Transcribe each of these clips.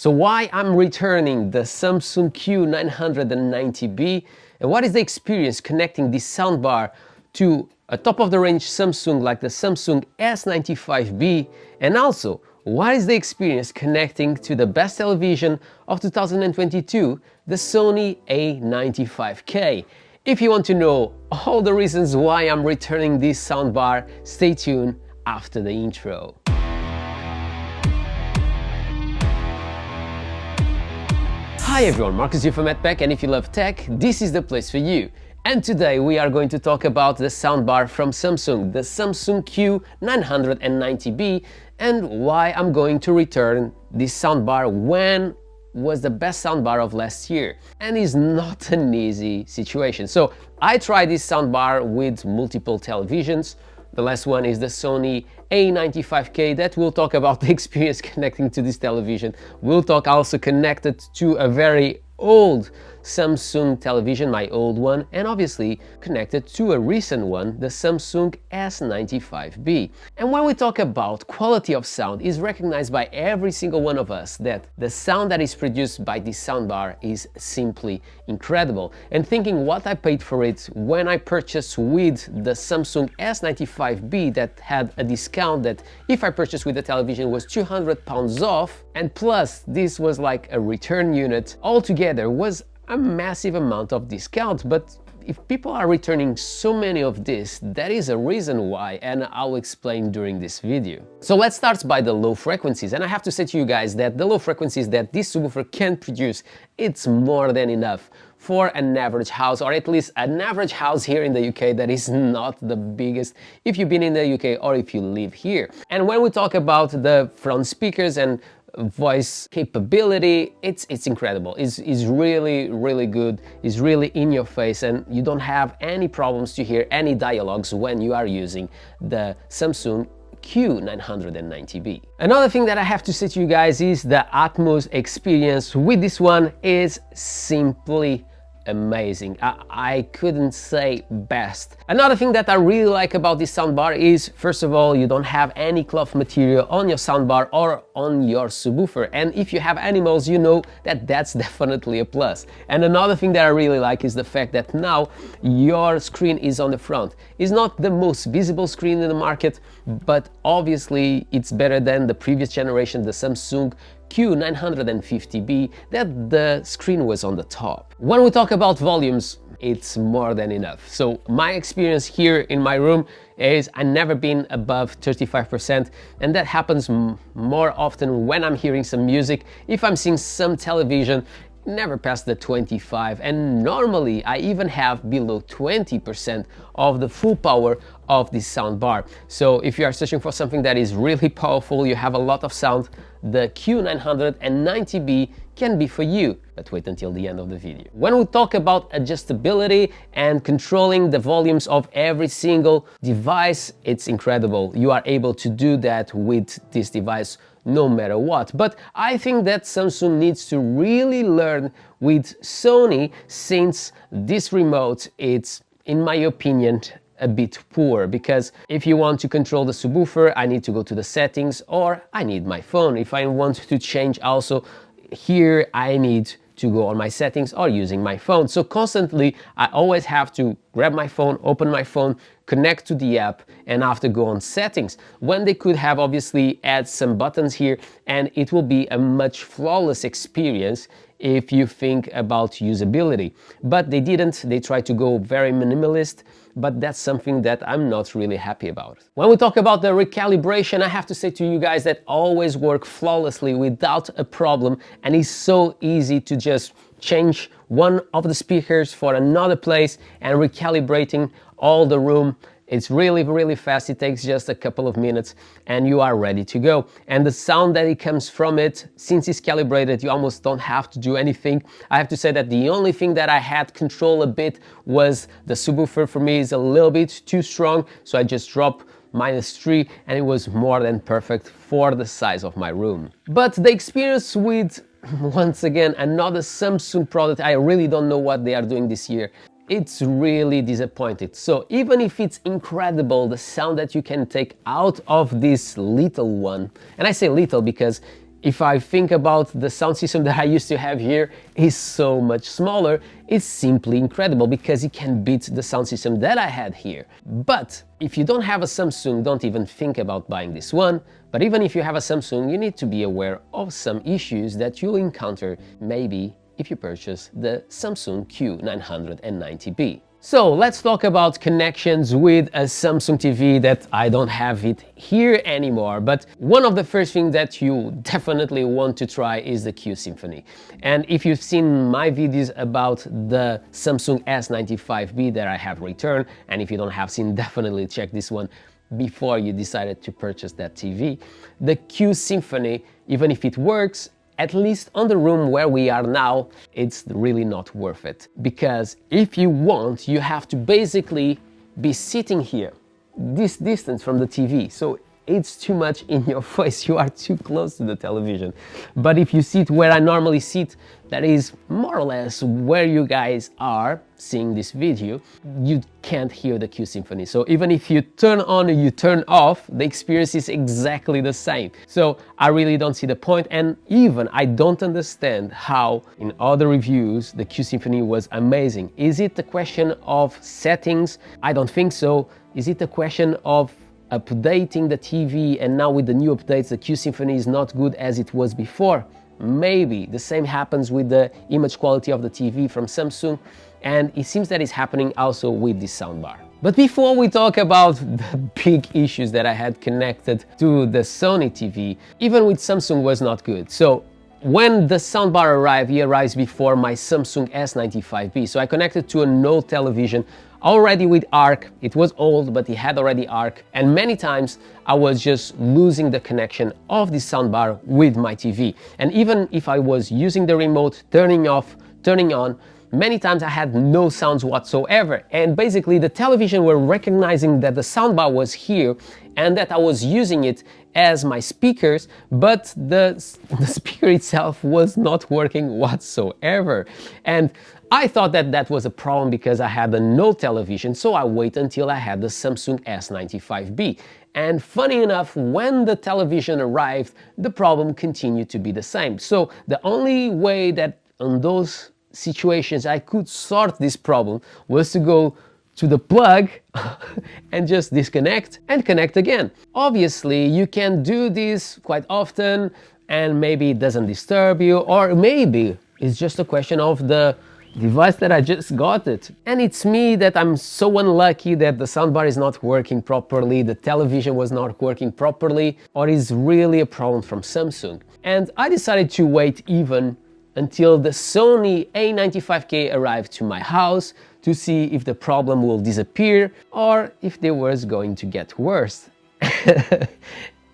So why I'm returning the Samsung Q990B, and what is the experience connecting this soundbar to a top-of-the-range Samsung like the Samsung S95b, and also what is the experience connecting to the best television of 2022, the Sony A95K. If you want to know all the reasons why I'm returning this soundbar, stay tuned after the intro. Hi everyone, Marcus here from EdTech, and if you love tech, this is the place for you. And today we are going to talk about the soundbar from Samsung, the Samsung Q990B, and why I'm going to return this soundbar when was the best soundbar of last year. And it's not an easy situation. So I tried this soundbar with multiple televisions. The last one is the Sony A95K that we'll talk about the experience connecting to this television. We'll talk also connected to a very old Samsung television, my old one, and obviously connected to a recent one, the Samsung S95b. And when we talk about quality of sound, is recognized by every single one of us that the sound that is produced by this soundbar is simply incredible. And thinking what I paid for it when I purchased with the Samsung S95b that had a discount that if I purchased with the television was £200 off, and plus this was like a return unit, altogether was a massive amount of discount. But if people are returning so many of this, that is a reason why, and I'll explain during this video. So let's start by the low frequencies, and I have to say to you guys that the low frequencies that this subwoofer can produce, it's more than enough for an average house, or at least an average house here in the UK that is not the biggest if you've been in the UK or if you live here. And when we talk about the front speakers and voice capability, it's incredible. It's really good. It's really in your face, and you don't have any problems to hear any dialogues when you are using the Samsung Q990B. Another thing that I have to say to you guys is the Atmos experience with this one is simply amazing. I couldn't say best. Another thing that I really like about this soundbar is, first of all, you don't have any cloth material on your soundbar or on your subwoofer, and if you have animals, you know that that's definitely a plus. And another thing that I really like is the fact that now your screen is on the front. It's not the most visible screen in the market, but obviously it's better than the previous generation, the Samsung Q950B, that the screen was on the top. When we talk about volumes, it's more than enough. So my experience here in my room is I've never been above 35%, and that happens more often when I'm hearing some music. If I'm seeing some television, never past the 25, and normally I even have below 20% of the full power of this soundbar. So if you are searching for something that is really powerful, you have a lot of sound, the Q990B can be for you, but wait until the end of the video. When we talk about adjustability and controlling the volumes of every single device, it's incredible. You are able to do that with this device no matter what. But I think that Samsung needs to really learn with Sony, since this remote, it's, in my opinion, a bit poor, because if you want to control the subwoofer, I need to go to the settings, or I need my phone. If I want to change also here, I need to go on my settings or using my phone. So constantly I always have to grab my phone, open my phone, connect to the app, and have to go on settings, when they could have obviously add some buttons here, and it will be a much flawless experience if you think about usability. But they didn't. They tried to go very minimalist, but that's something that I'm not really happy about. When we talk about the recalibration, I have to say to you guys that always work flawlessly without a problem, and it's so easy to just change one of the speakers for another place and recalibrating all the room. It's really fast. It takes just a couple of minutes and you are ready to go. And the sound that it comes from it, since it's calibrated, you almost don't have to do anything. I have to say that the only thing that I had control a bit was the subwoofer. For me, is a little bit too strong, so I just dropped -3, and it was more than perfect for the size of my room. But the experience with, once again, another Samsung product, I really don't know what they are doing this year. It's really disappointing. So even if it's incredible, the sound that you can take out of this little one, and I say little because if I think about the sound system that I used to have here, is so much smaller. It's simply incredible because it can beat the sound system that I had here. But if you don't have a Samsung, don't even think about buying this one. But even if you have a Samsung, you need to be aware of some issues that you'll encounter maybe if you purchase the Samsung Q990B. So let's talk about connections with a Samsung TV that I don't have it here anymore. But one of the first things that you definitely want to try is the Q Symphony. And if you've seen my videos about the Samsung S95b that I have returned, and if you don't have seen, definitely check this one before you decided to purchase that TV. The Q Symphony, even if it works, at least on the room where we are now, it's really not worth it. Because if you want, you have to basically be sitting here, this distance from the TV. So it's too much in your face, you are too close to the television. But if you sit where I normally sit, that is more or less where you guys are seeing this video, you can't hear the Q Symphony. So even if you turn on or you turn off, the experience is exactly the same. So I really don't see the point, and even I don't understand how in other reviews the Q Symphony was amazing. Is it a question of settings? I don't think so. Is it a question of updating the TV, and now with the new updates the Q Symphony is not good as it was before? Maybe. The same happens with the image quality of the TV from Samsung, and it seems that it's happening also with this soundbar. But before we talk about the big issues that I had connected to the Sony TV, even with Samsung was not good. So when the soundbar arrived, it arrives before my Samsung S95b. So I connected to an old television already with ARC. It was old, but it had already ARC. And many times I was just losing the connection of the soundbar with my TV. And even if I was using the remote, turning off, turning on, many times I had no sounds whatsoever. And basically the television were recognizing that the soundbar was here and that I was using it as my speakers, but the speaker itself was not working whatsoever. And I thought that that was a problem because I had an old television, so I waited until I had the Samsung S95b. And funny enough, when the television arrived, the problem continued to be the same. So the only way that on those situations I could sort this problem was to go to the plug and just disconnect and connect again. Obviously, you can do this quite often and maybe it doesn't disturb you, or maybe it's just a question of the device that I just got it. And it's me that I'm so unlucky that the soundbar is not working properly, the television was not working properly, or is really a problem from Samsung. And I decided to wait even until the Sony A95K arrived to my house to see if the problem will disappear or if it was going to get worse.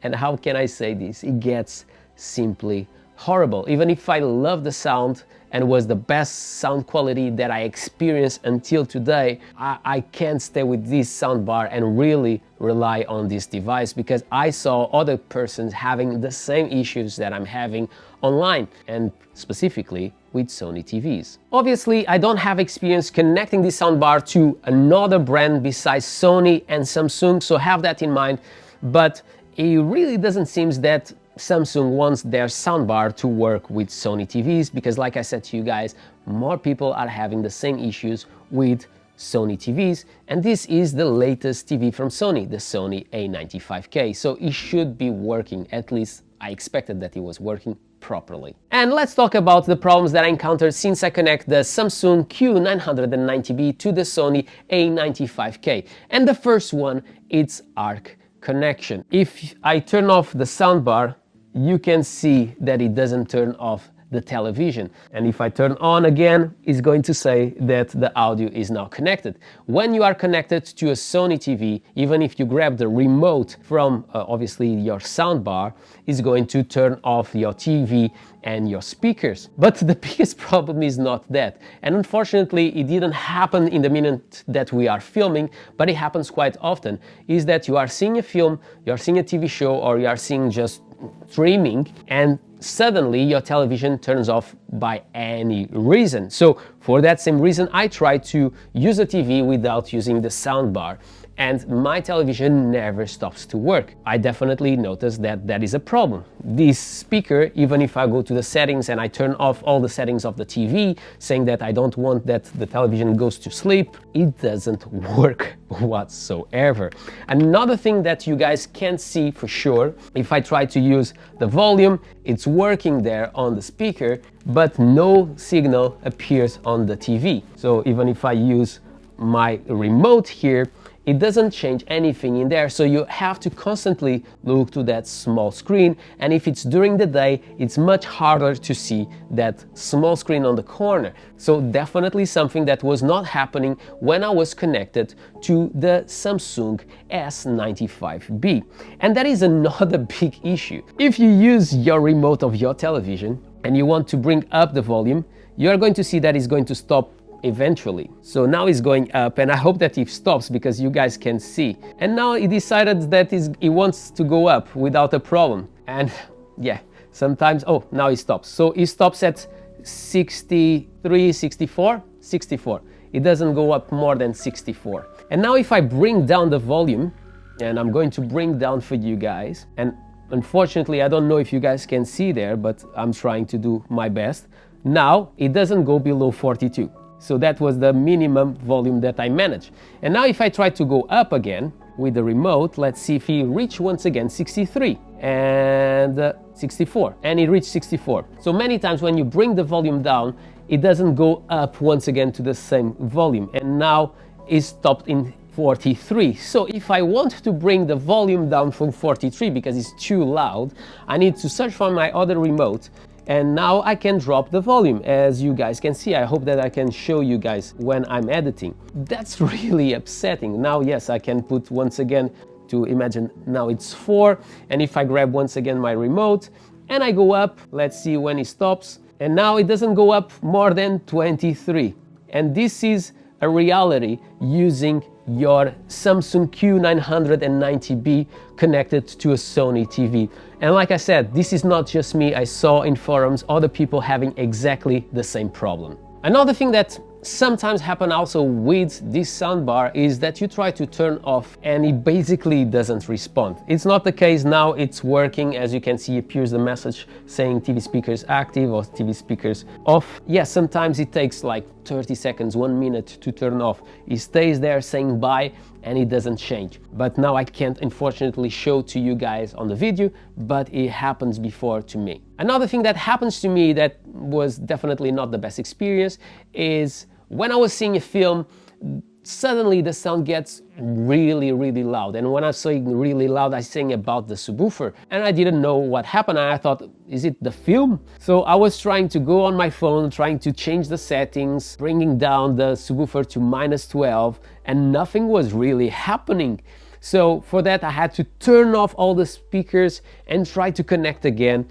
And how can I say this? It gets simply horrible. Even if I love the sound and was the best sound quality that I experienced until today, I can't stay with this soundbar and really rely on this device because I saw other persons having the same issues that I'm having online, and specifically with Sony TVs. Obviously, I don't have experience connecting this soundbar to another brand besides Sony and Samsung, so have that in mind, but it really doesn't seem that Samsung wants their soundbar to work with Sony TVs because, like I said to you guys, more people are having the same issues with Sony TVs, and this is the latest TV from Sony, the Sony A95K, so it should be working. At least I expected that it was working properly. And let's talk about the problems that I encountered since I connect the Samsung Q990B to the Sony A95K. And the first one, it's ARC connection. If I turn off the soundbar, you can see that it doesn't turn off the television. And if I turn on again, it's going to say that the audio is now connected. When you are connected to a Sony TV, even if you grab the remote from obviously your soundbar, it's going to turn off your TV and your speakers. But the biggest problem is not that. And unfortunately, it didn't happen in the minute that we are filming, but it happens quite often, is that you are seeing a film, you are seeing a TV show, or you are seeing just streaming, and suddenly your television turns off by any reason. So for that same reason, I try to use a TV without using the soundbar. and my television never stops to work. I definitely noticed that that is a problem. This speaker, even if I go to the settings and I turn off all the settings of the TV, saying that I don't want that the television goes to sleep, it doesn't work whatsoever. Another thing that you guys can see for sure, if I try to use the volume, it's working there on the speaker, but no signal appears on the TV. So even if I use my remote here, it doesn't change anything in there, so you have to constantly look to that small screen, and if it's during the day, it's much harder to see that small screen on the corner. So definitely something that was not happening when I was connected to the Samsung S95b. And that is another big issue. If you use your remote of your television and you want to bring up the volume, you are going to see that it's going to stop eventually. So now it's going up, and I hope that it stops because you guys can see. And now it decided that it wants to go up without a problem. And yeah, sometimes, oh, now it stops. So it stops at 63, 64. It doesn't go up more than 64. And now if I bring down the volume, and I'm going to bring down for you guys, and unfortunately I don't know if you guys can see there, but I'm trying to do my best. Now it doesn't go below 42. So that was the minimum volume that I managed. And now if I try to go up again with the remote, let's see if he reached once again 63 and 64, and it reached 64. So many times when you bring the volume down, it doesn't go up once again to the same volume, and now it stopped in 43. So if I want to bring the volume down from 43 because it's too loud, I need to search for my other remote. And now I can drop the volume, as you guys can see. I hope that I can show you guys when I'm editing. That's really upsetting. Now, yes, I can put once again to imagine now it's 4. And if I grab once again my remote and I go up, let's see when it stops. And now it doesn't go up more than 23. And this is a reality using your Samsung Q990B connected to a Sony TV. And like I said, this is not just me. I saw in forums other people having exactly the same problem. Another thing that sometimes happen also with this soundbar is that you try to turn off and it basically doesn't respond. It's not the case now, it's working. As you can see, appears the message saying TV speakers active or TV speakers off. Yes, sometimes it takes like 30 seconds, 1 minute to turn off. It stays there saying bye and it doesn't change. But now I can't unfortunately show to you guys on the video, but it happens before to me. Another thing that happens to me that was definitely not the best experience is when I was seeing a film, suddenly the sound gets really loud. And when I say really loud, I sing about the subwoofer. And I didn't know what happened. And I thought, is it the film? So I was trying to go on my phone, trying to change the settings, bringing down the subwoofer to -12, and nothing was really happening. So for that, I had to turn off all the speakers and try to connect again.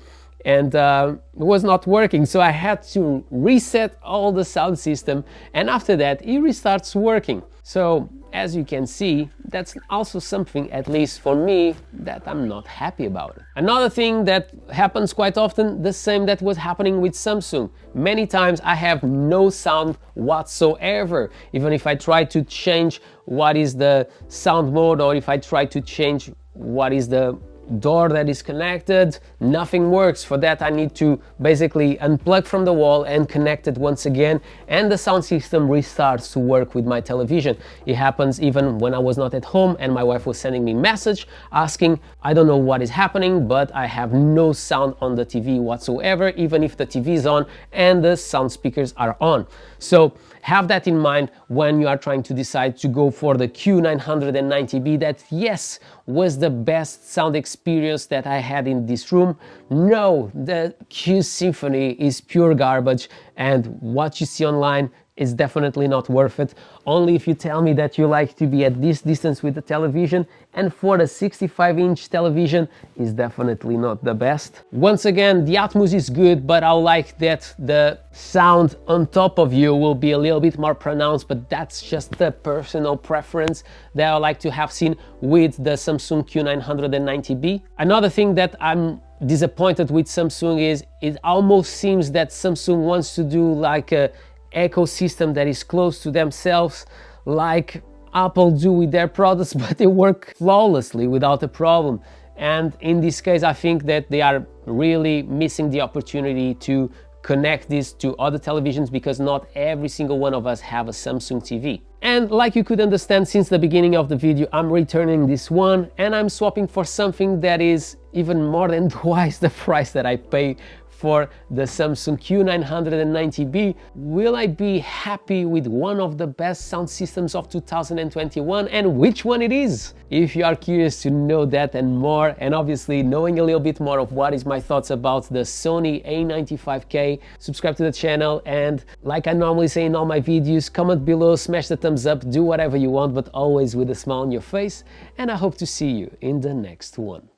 And it was not working, so I had to reset all the sound system, and after that it restarts working. So as you can see, that's also something, at least for me, that I'm not happy about it. Another thing that happens quite often, the same that was happening with Samsung. Many times I have no sound whatsoever. Even if I try to change what is the sound mode, or if I try to change what is the door that is connected, nothing works. For that I need to basically unplug from the wall and connect it once again, and the sound system restarts to work with my television. It happens even when I was not at home and my wife was sending me a message asking, I don't know what is happening, but I have no sound on the TV whatsoever, even if the TV is on and the sound speakers are on. So have that in mind when you are trying to decide to go for the Q990B, that yes, was the best sound experience that I had in this room. No, the Q Symphony is pure garbage, and what you see online is definitely not worth it. Only if you tell me that you like to be at this distance with the television, and for the 65-inch television is definitely not the best. Once again, the Atmos is good, but I like that the sound on top of you will be a little bit more pronounced, but that's just the personal preference that I like to have seen with the Samsung Q990B. Another thing that I'm disappointed with Samsung is it almost seems that Samsung wants to do like a ecosystem that is close to themselves, like Apple do with their products, but they work flawlessly without a problem. And in this case, I think that they are really missing the opportunity to connect this to other televisions, because not every single one of us have a Samsung TV. And like you could understand since the beginning of the video, I'm returning this one and I'm swapping for something that is even more than twice the price that I pay for the Samsung Q990B. Will I be happy with one of the best sound systems of 2021, and which one it is? If you are curious to know that and more, and obviously knowing a little bit more of what is my thoughts about the Sony A95K, subscribe to the channel, and like I normally say in all my videos, comment below, smash the thumbs up, do whatever you want, but always with a smile on your face, and I hope to see you in the next one.